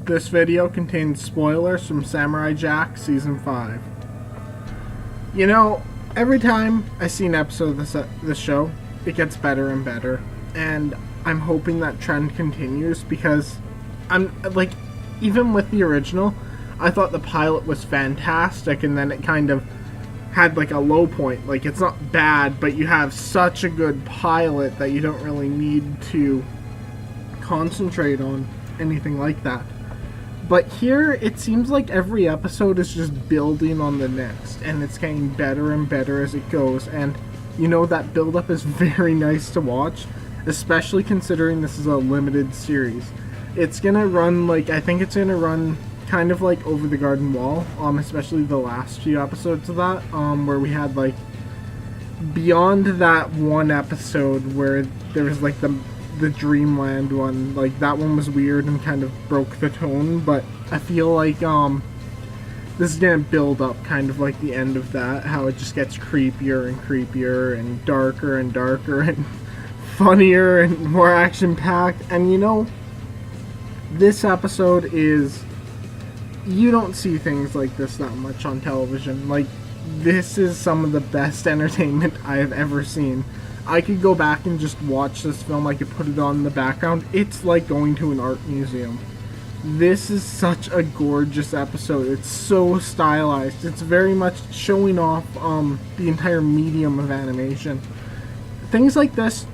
This video contains spoilers from Samurai Jack Season 5. You know, every time I see an episode of this show, it gets better and better. And I'm hoping that trend continues because even with the original, I thought the pilot was fantastic, and then it kind of had like a low point. Like, it's not bad, but you have such a good pilot that you don't really need to concentrate on anything like that. But here, it seems like every episode is just building on the next, and it's getting better and better as it goes, and you know, that build-up is very nice to watch, especially considering this is a limited series. It's gonna run, I think it's gonna run kind of like Over the Garden Wall, especially the last few episodes of that, where we had, beyond that one episode where there was, the Dreamland one, that one was weird and kind of broke the tone, but I feel like, this is gonna build up kind of like the end of that, how it just gets creepier and creepier and darker and funnier and more action-packed. And you know, this episode is, you don't see things like this that much on television. This is some of the best entertainment I have ever seen. I could go back and just watch this film, I could put it on in the background. It's like going to an art museum. This is such a gorgeous episode. It's so stylized. It's very much showing off the entire medium of animation. Things like this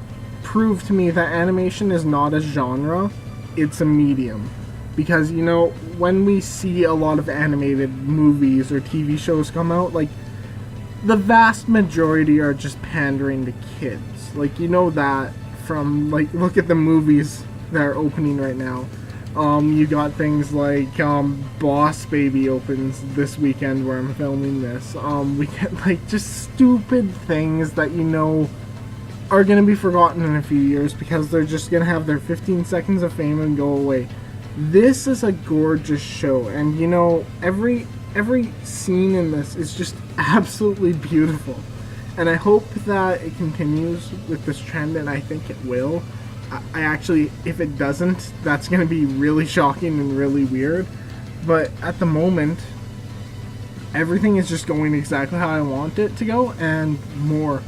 prove to me that animation is not a genre, it's a medium. Because, you know, when we see a lot of animated movies or TV shows come out, the vast majority are just pandering to kids. You know that from, look at the movies that are opening right now. You got things like, Boss Baby opens this weekend where I'm filming this. We get, just stupid things that, you know, are gonna be forgotten in a few years because they're just gonna have their 15 seconds of fame and go away. This is a gorgeous show, and, you know, every scene in this is just absolutely beautiful. And I hope that it continues with this trend, and I think it will. I actually, if it doesn't, that's going to be really shocking and really weird. But at the moment, everything is just going exactly how I want it to go, and more.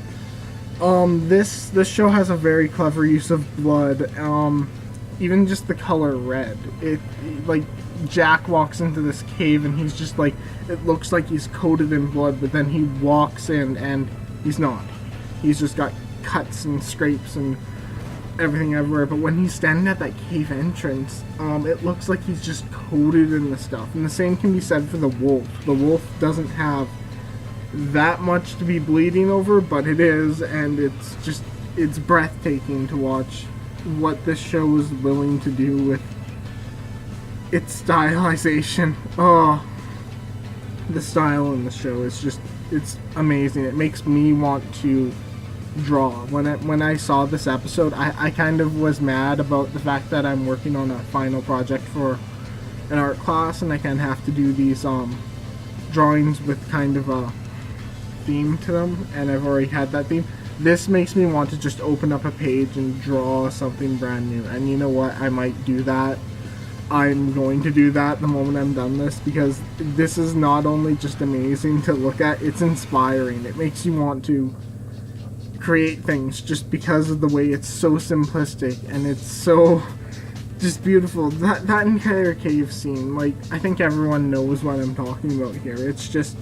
This show has a very clever use of blood. Even just the color red. Jack walks into this cave and he's just it looks like he's coated in blood, but then he walks in and he's not. He's just got cuts and scrapes and everything everywhere, but when he's standing at that cave entrance, it looks like he's just coated in the stuff. And the same can be said for the wolf. The wolf doesn't have that much to be bleeding over, but it is, and it's breathtaking to watch what this show is willing to do with its stylization. Oh, the style in the show is just, it's amazing. It makes me want to draw. When I saw this episode, I kind of was mad about the fact that I'm working on a final project for an art class, and I kind of have to do these drawings with kind of a theme to them, and I've already had that theme. This makes me want to just open up a page and draw something brand new, and you know what, I might do that. I'm going to do that the moment I'm done this, because this is not only just amazing to look at, it's inspiring. It makes you want to create things just because of the way it's so simplistic and it's so just beautiful. That entire cave scene, I think everyone knows what I'm talking about here. It's just,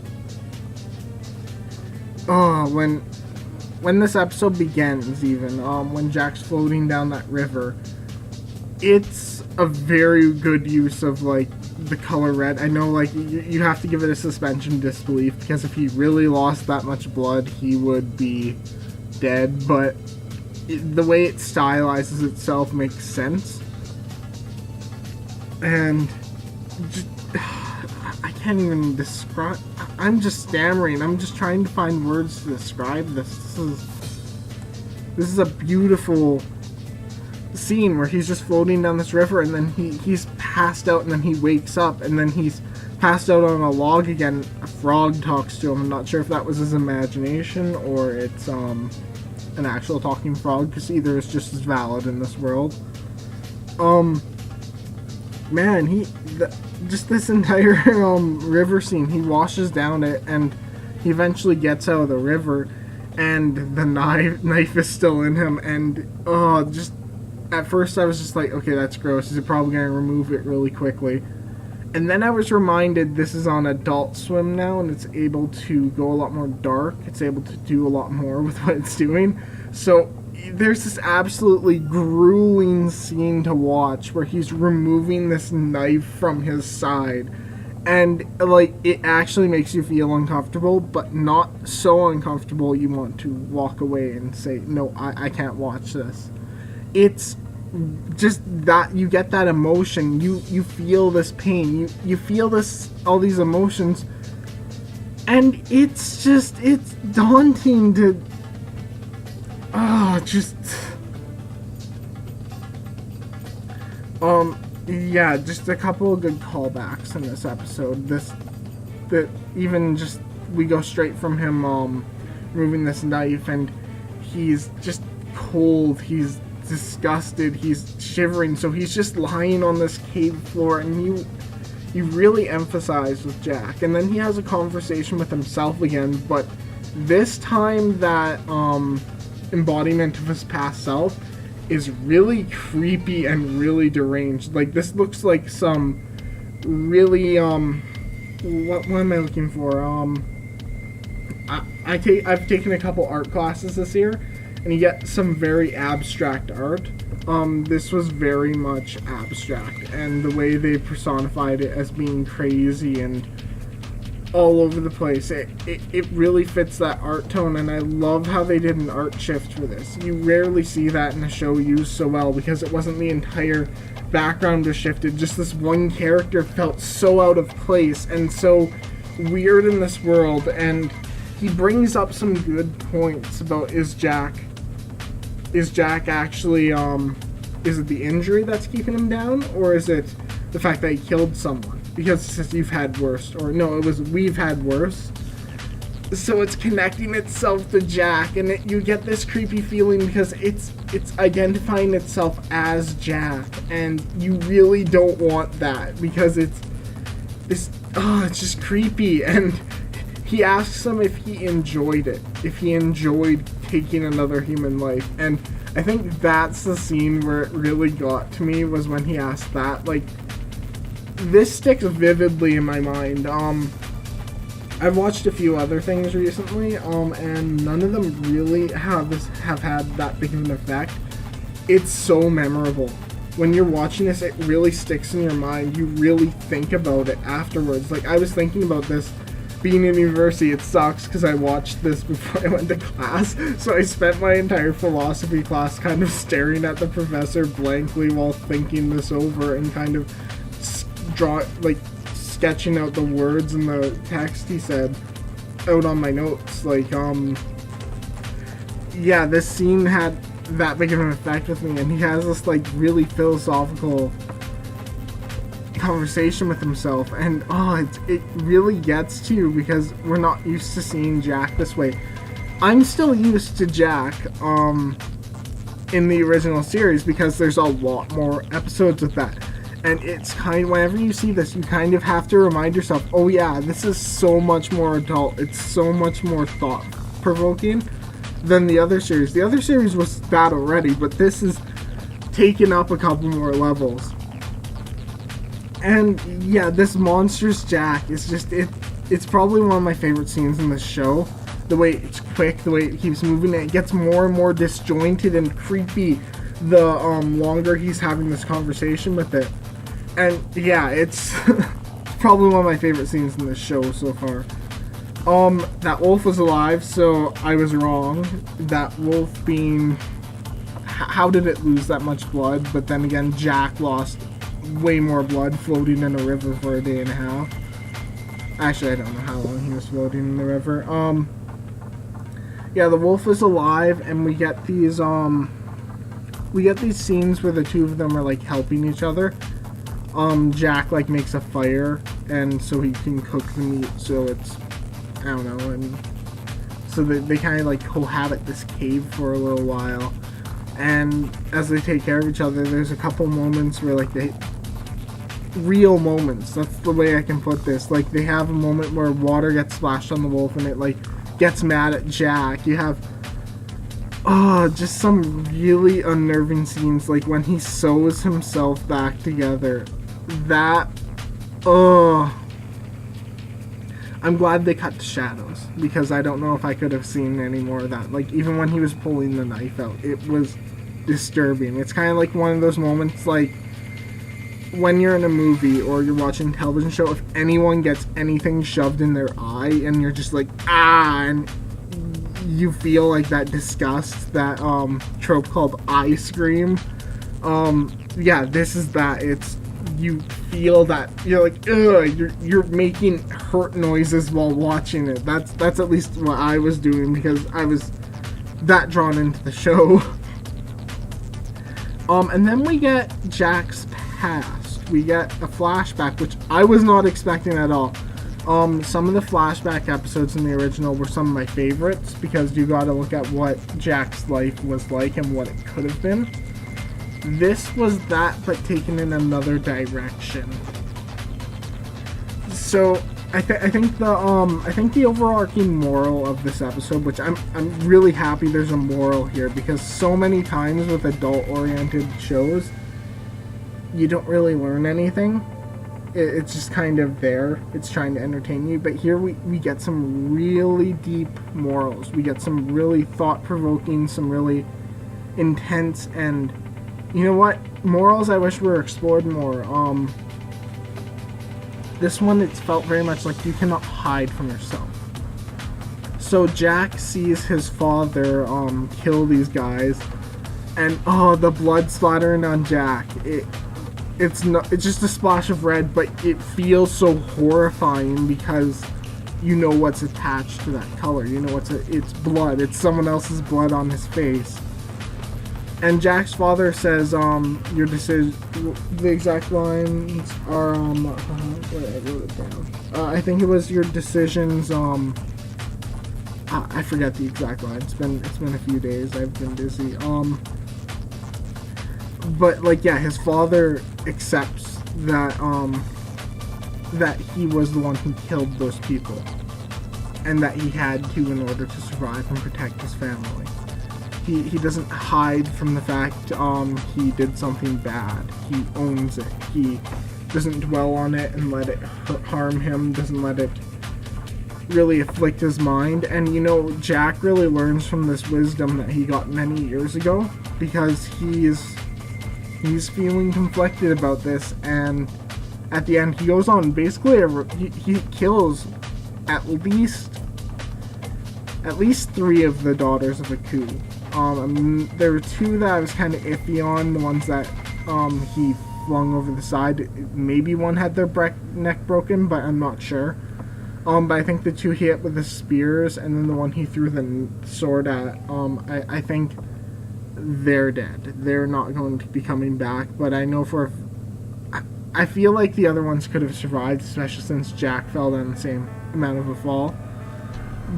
oh, when this episode begins, even, when Jack's floating down that river, it's a very good use of, the color red. I know, you have to give it a suspension of disbelief, because if he really lost that much blood, he would be dead, but the way it stylizes itself makes sense. And just, I can't even describe, I'm just stammering. I'm just trying to find words to describe this. This is a beautiful scene where he's just floating down this river, and then he's passed out, and then he wakes up, and then he's passed out on a log again. A frog talks to him. I'm not sure if that was his imagination or it's an actual talking frog, because either is just as valid in this world. man, just this entire river scene, he washes down it, and he eventually gets out of the river, and the knife is still in him, and just at first I was just like, okay, that's gross. He's probably gonna remove it really quickly. And then I was reminded this is on Adult Swim now, and it's able to go a lot more dark. It's able to do a lot more with what it's doing. So there's this absolutely grueling scene to watch where he's removing this knife from his side. And, like, it actually makes you feel uncomfortable, but not so uncomfortable you want to walk away and say, no, I can't watch this. It's just that you get that emotion, you feel this pain, you feel all these emotions, and it's daunting to yeah, just a couple of good callbacks in this episode. We go straight from him removing this knife, and he's just cold, he's disgusted, he's shivering, so he's just lying on this cave floor, and you really emphasize with Jack. And then he has a conversation with himself again, but this time that embodiment of his past self is really creepy and really deranged. Like, this looks like some really what am I looking for? I've taken a couple art classes this year, and you get some very abstract art. This was very much abstract, and the way they personified it as being crazy and all over the place, it really fits that art tone, and I love how they did an art shift for this. You rarely see that in a show used so well, because it wasn't the entire background was shifted, just this one character felt so out of place and so weird in this world. And he brings up some good points about is Jack actually, is it the injury that's keeping him down, or is it the fact that he killed someone? Because it says you've had worse, or no, it was we've had worse. So it's connecting itself to Jack, and you get this creepy feeling because it's identifying itself as Jack, and you really don't want that because it's just creepy. And he asks him if he enjoyed it, if he enjoyed taking another human life, and I think that's the scene where it really got to me, was when he asked that. Like, this sticks vividly in my mind. I've watched a few other things recently, and none of them really have had that big of an effect. It's so memorable. When you're watching this, it really sticks in your mind. You really think about it afterwards. Like, I was thinking about this being in university. It sucks because I watched this before I went to class, so I spent my entire philosophy class kind of staring at the professor blankly while thinking this over and kind of sketching out the words and the text he said out on my notes. Like, yeah, this scene had that big of an effect with me, and he has this, like, really philosophical conversation with himself, and it really gets to you because we're not used to seeing Jack this way. I'm still used to Jack in the original series because there's a lot more episodes of that. And it's whenever you see this, you kind of have to remind yourself, oh yeah, this is so much more adult, it's so much more thought-provoking than the other series. The other series was that already, but this is taken up a couple more levels. And yeah, this monstrous Jack is just, it's probably one of my favorite scenes in this show. The way it's quick, the way it keeps moving, it gets more and more disjointed and creepy the longer he's having this conversation with it. And yeah, it's probably one of my favorite scenes in this show so far. That wolf was alive, so I was wrong. That wolf being... How did it lose that much blood? But then again, Jack lost way more blood floating in a river for a day and a half. Actually, I don't know how long he was floating in the river. Yeah, the wolf is alive, and we get these scenes where the two of them are, like, helping each other. Jack, like, makes a fire, and so he can cook the meat, so it's, I don't know, and so they kind of, like, cohabit this cave for a little while, and as they take care of each other, there's a couple moments where, like, real moments. That's the way I can put this. Like, they have a moment where water gets splashed on the wolf and it, like, gets mad at Jack. You have, just some really unnerving scenes, like when he sews himself back together. That, I'm glad they cut to shadows, because I don't know if I could have seen any more of that. Like, even when he was pulling the knife out, it was disturbing. It's kind of like one of those moments, like, when you're in a movie or you're watching a television show, if anyone gets anything shoved in their eye and you're just like, and you feel like that disgust, that trope called eye scream. Yeah, this is that. It's, you feel that, you're like, you're making hurt noises while watching it. That's at least what I was doing, because I was that drawn into the show. And then we get Jack's past. We get a flashback, which I was not expecting at all. Some of the flashback episodes in the original were some of my favorites, because you gotta look at what Jack's life was like and what it could have been. This was that, but taken in another direction. So I think the overarching moral of this episode, which I'm really happy there's a moral here, because so many times with adult-oriented shows, you don't really learn anything. It's just kind of there. It's trying to entertain you. But here we get some really deep morals. We get some really thought-provoking, some really intense, and you know what? Morals I wish were explored more. This one, it's felt very much like you cannot hide from yourself. So Jack sees his father kill these guys, and the blood splattering on Jack. It's just a splash of red, but it feels so horrifying because you know what's attached to that color. You know it's blood. It's someone else's blood on his face. And Jack's father says, your decision, the exact lines are, I wrote it down. I think it was your decisions, I forget the exact line. It's been a few days. I've been busy. But, like, yeah, his father accepts that, that he was the one who killed those people. And that he had to in order to survive and protect his family. He doesn't hide from the fact he did something bad. He owns it. He doesn't dwell on it and let it harm him, doesn't let it really afflict his mind. And you know, Jack really learns from this wisdom that he got many years ago, because he's feeling conflicted about this, and at the end he goes on basically he kills at least 3 of the daughters of a coup. There were 2 that I was kind of iffy on, the ones that he flung over the side. Maybe one had their neck broken, but I'm not sure. But I think the 2 he hit with the spears, and then the one he threw the sword at, I think they're dead. They're not going to be coming back, but I know I feel like the other ones could have survived, especially since Jack fell down the same amount of a fall.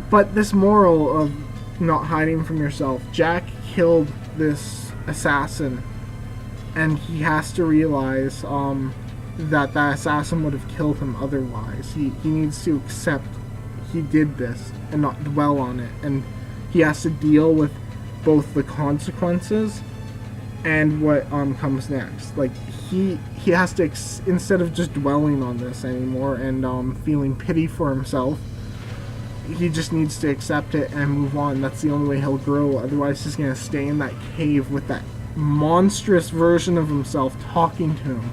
But this moral of not hiding from yourself. Jack killed this assassin, and he has to realize that assassin would have killed him otherwise. He needs to accept he did this and not dwell on it, and he has to deal with both the consequences and what comes next. Like, he has to, instead of just dwelling on this anymore and feeling pity for himself, he just needs to accept it and move on. That's the only way he'll grow. Otherwise, he's going to stay in that cave with that monstrous version of himself talking to him.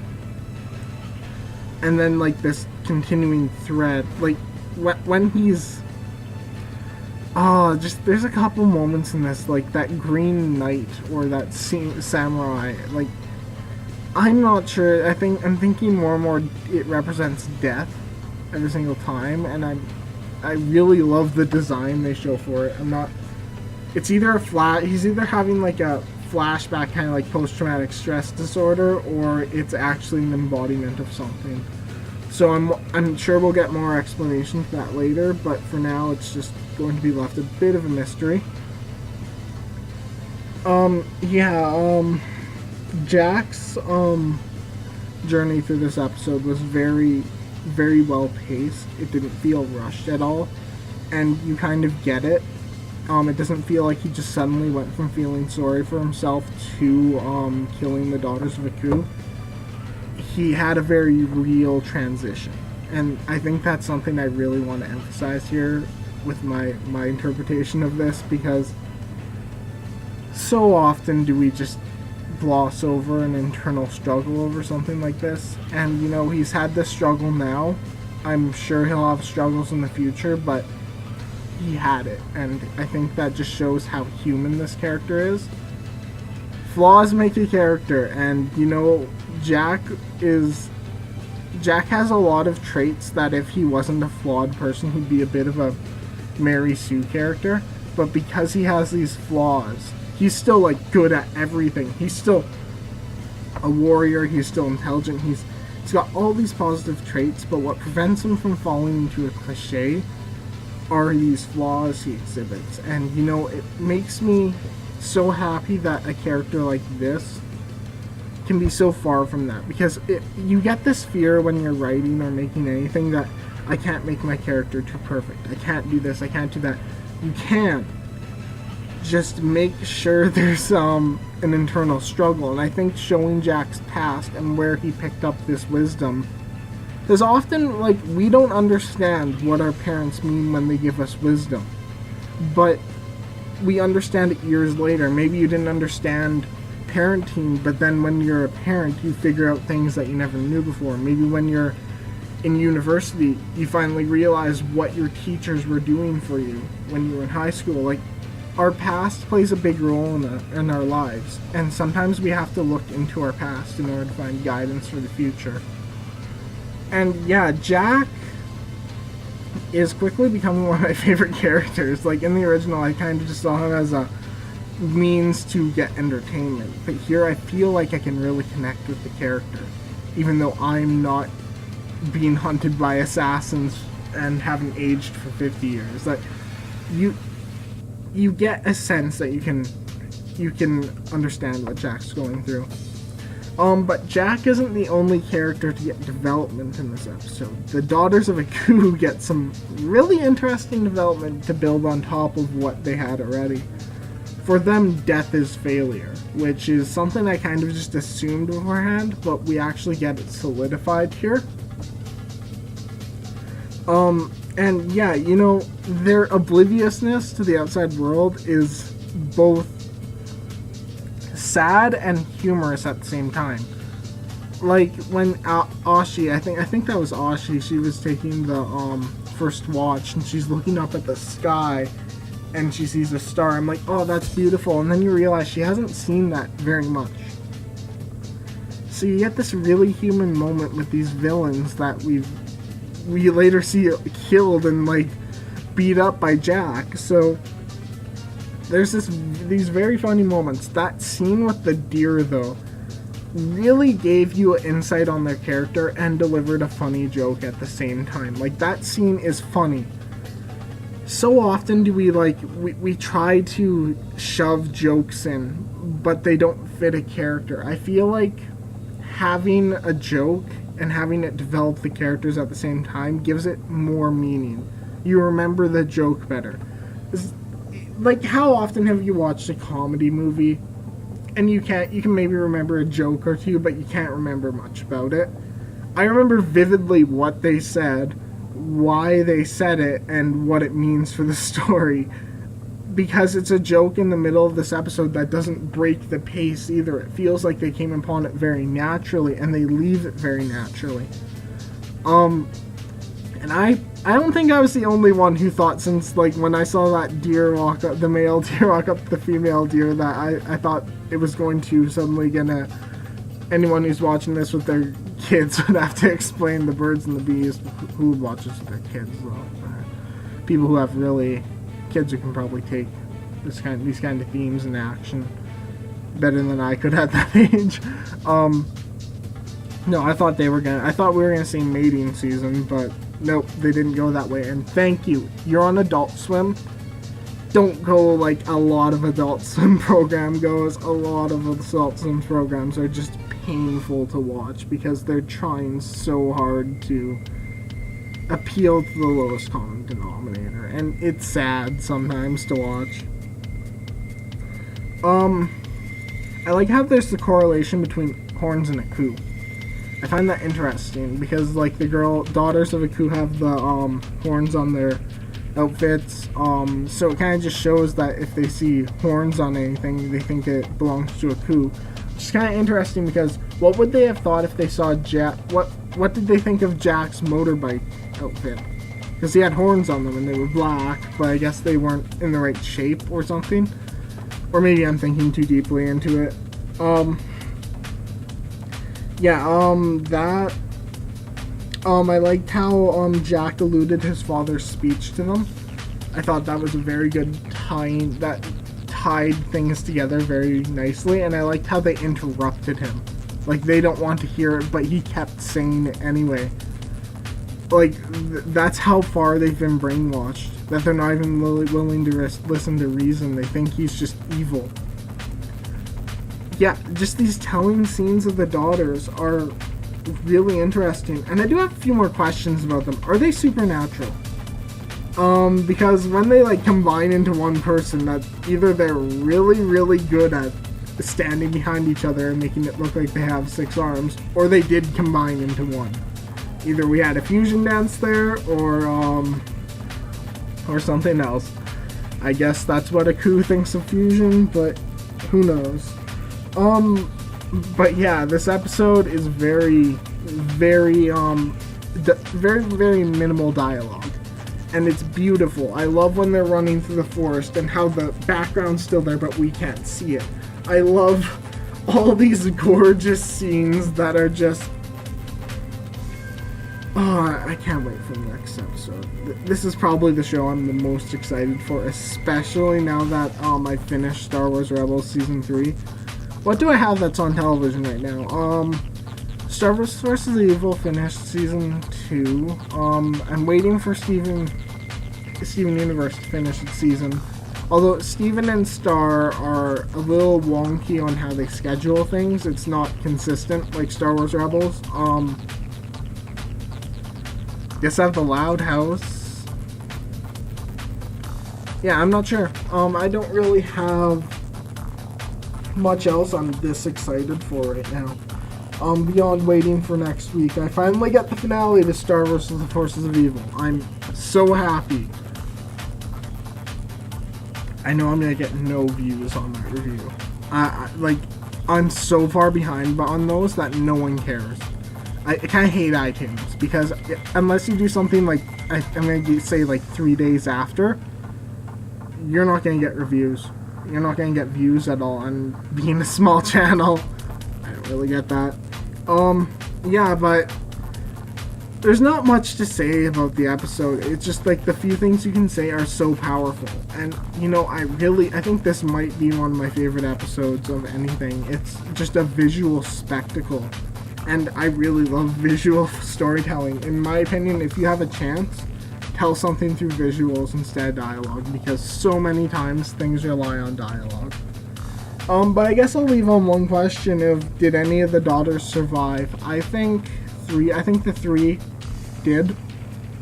And then, like, this continuing thread. Like, when he's... there's a couple moments in this, like, that Green Knight or that samurai. Like, I'm not sure. I'm thinking more and more it represents death every single time, and I really love the design they show for it. It's either he's either having like a flashback, kind of like post-traumatic stress disorder, or it's actually an embodiment of something. So I'm sure we'll get more explanation for that later, but for now it's just going to be left a bit of a mystery. Jack's journey through this episode was very, very well paced. It didn't feel rushed at all, and you kind of get it. It doesn't feel like he just suddenly went from feeling sorry for himself to killing the daughters of Aku. He had a very real transition, and I think that's something I really want to emphasize here with my interpretation of this, because so often do we just gloss over an internal struggle over something like this. And you know, he's had this struggle now. I'm sure he'll have struggles in the future, but he had it, and I think that just shows how human this character is. Flaws make a character, and you know, Jack has a lot of traits that if he wasn't a flawed person, he'd be a bit of a Mary Sue character. But because he has these flaws, he's still like good at everything. He's still a warrior, he's still intelligent, he's got all these positive traits, but what prevents him from falling into a cliche are these flaws he exhibits. And you know, it makes me so happy that a character like this can be so far from that, because you get this fear when you're writing or making anything that I can't make my character too perfect, I can't do this, I can't do that. You can just make sure there's an internal struggle, and I think showing Jack's past and where he picked up this wisdom, because often, like, we don't understand what our parents mean when they give us wisdom, but we understand it years later. Maybe you didn't understand parenting, but then when you're a parent, you figure out things that you never knew before. Maybe when you're in university, you finally realize what your teachers were doing for you when you were in high school. Like, our past plays a big role in our lives, and sometimes we have to look into our past in order to find guidance for the future. And yeah, Jack is quickly becoming one of my favorite characters. Like, in the original, I kind of just saw him as a means to get entertainment, but here I feel like I can really connect with the character, even though I'm not being hunted by assassins and haven't aged for 50 years. Like, you get a sense that you can understand what Jack's going through. But Jack isn't the only character to get development in this episode. The daughters of Aku get some really interesting development to build on top of what they had already. For them, death is failure, which is something I kind of just assumed beforehand, but we actually get it solidified here. And yeah, you know, their obliviousness to the outside world is both sad and humorous at the same time. Like when Ashi, I think that was Ashi, she was taking the first watch and she's looking up at the sky and she sees a star. I'm like, oh, that's beautiful. And then you realize she hasn't seen that very much. So you get this really human moment with these villains that we later see killed and like beat up by Jack. So there's these very funny moments. That scene with the deer, though, really gave you an insight on their character and delivered a funny joke at the same time. Like, that scene is funny. So often do we try to shove jokes in, but they don't fit a character. I feel like having a joke and having it develop the characters at the same time gives it more meaning. You remember the joke better. Like, how often have you watched a comedy movie and you can maybe remember a joke or two, but you can't remember much about it? I remember vividly what they said, why they said it, and what it means for the story, because it's a joke in the middle of this episode that doesn't break the pace either. It feels like they came upon it very naturally, and they leave it very naturally. And I don't think I was the only one who thought, since like when I saw that deer walk up, the male deer walk up to the female deer, that I thought it was going to suddenly anyone who's watching this with their kids would have to explain the birds and the bees. Who watches with their kids, though? People who have kids who can probably take these kind of themes in action better than I could at that age. No, I thought we were gonna see mating season, but nope, they didn't go that way. And thank you. You're on Adult Swim. don't go like a lot of Adult Swim program goes. A lot of Adult Swim programs are just painful to watch because they're trying so hard to appeal to the lowest common denominator, and it's sad sometimes to watch. I like how there's the correlation between horns and Aku. I find that interesting because like the daughters of Aku have the horns on their outfits, so it kind of just shows that if they see horns on anything, they think it belongs to Aku. Which is kind of interesting because what would they have thought if they saw Jack? What did they think of Jack's motorbike outfit? Because he had horns on them and they were black, but I guess they weren't in the right shape or something. Or maybe I'm thinking too deeply into it. I liked how Jack eluded his father's speech to them. I thought that was a very good tying, that tied things together very nicely, and I liked how they interrupted him. Like, they don't want to hear it, but he kept saying it anyway. Like, that's how far they've been brainwashed, that they're not even willing to listen to reason. They think he's just evil. Yeah, just these telling scenes of the daughters are really interesting, and I do have a few more questions about them. Are they supernatural? Because when they like combine into one person, that either they're really, really good at standing behind each other and making it look like they have 6 arms, or they did combine into one. Either we had a fusion dance there, or something else. I guess that's what Aku thinks of fusion, but who knows. But yeah, this episode is very, very minimal dialogue. And it's beautiful. I love when they're running through the forest and how the background's still there, but we can't see it. I love all these gorgeous scenes that are just... Oh, I can't wait for the next episode. This is probably the show I'm the most excited for, especially now that I finished Star Wars Rebels Season 3. What do I have that's on television right now? Star Wars vs. Evil finished Season 2. I'm waiting for Steven Universe to finish its season. Although Steven and Star are a little wonky on how they schedule things. It's not consistent like Star Wars Rebels. Guess I have the Loud House. Yeah, I'm not sure. I don't really have much else I'm this excited for right now. Beyond waiting for next week. I finally get the finale to Star Wars: The Forces of Evil. I'm so happy. I know I'm gonna get no views on that review. I'm so far behind on those that no one cares. I kind of hate iTunes because unless you do something like I'm gonna say like 3 days after, you're not gonna get reviews. You're not gonna get views at all. And being a small channel, I don't really get that. Yeah, but there's not much to say about the episode. It's just like the few things you can say are so powerful. And, you know, I think this might be one of my favorite episodes of anything. It's just a visual spectacle. And I really love visual storytelling. In my opinion, if you have a chance, tell something through visuals instead of dialogue, because so many times things rely on dialogue. But I guess I'll leave on one question of, did any of the daughters survive? I think the 3 did.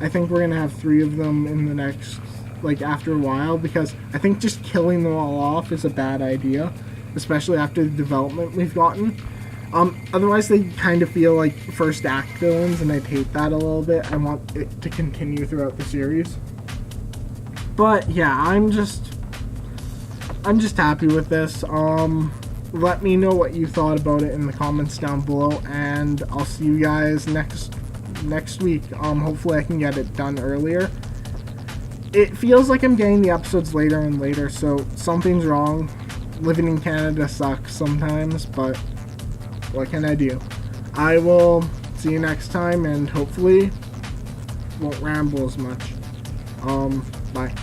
I think we're gonna have 3 of them in the next, like, after a while, because I think just killing them all off is a bad idea, especially after the development we've gotten. Otherwise they kind of feel like first act villains, and I'd hate that a little bit. I want it to continue throughout the series. But yeah, I'm just happy with this. Let me know what you thought about it in the comments down below, and I'll see you guys next week. Hopefully I can get it done earlier. It feels like I'm getting the episodes later and later, so something's wrong. Living in Canada sucks sometimes, but what can I do? I will see you next time, and hopefully won't ramble as much. Bye.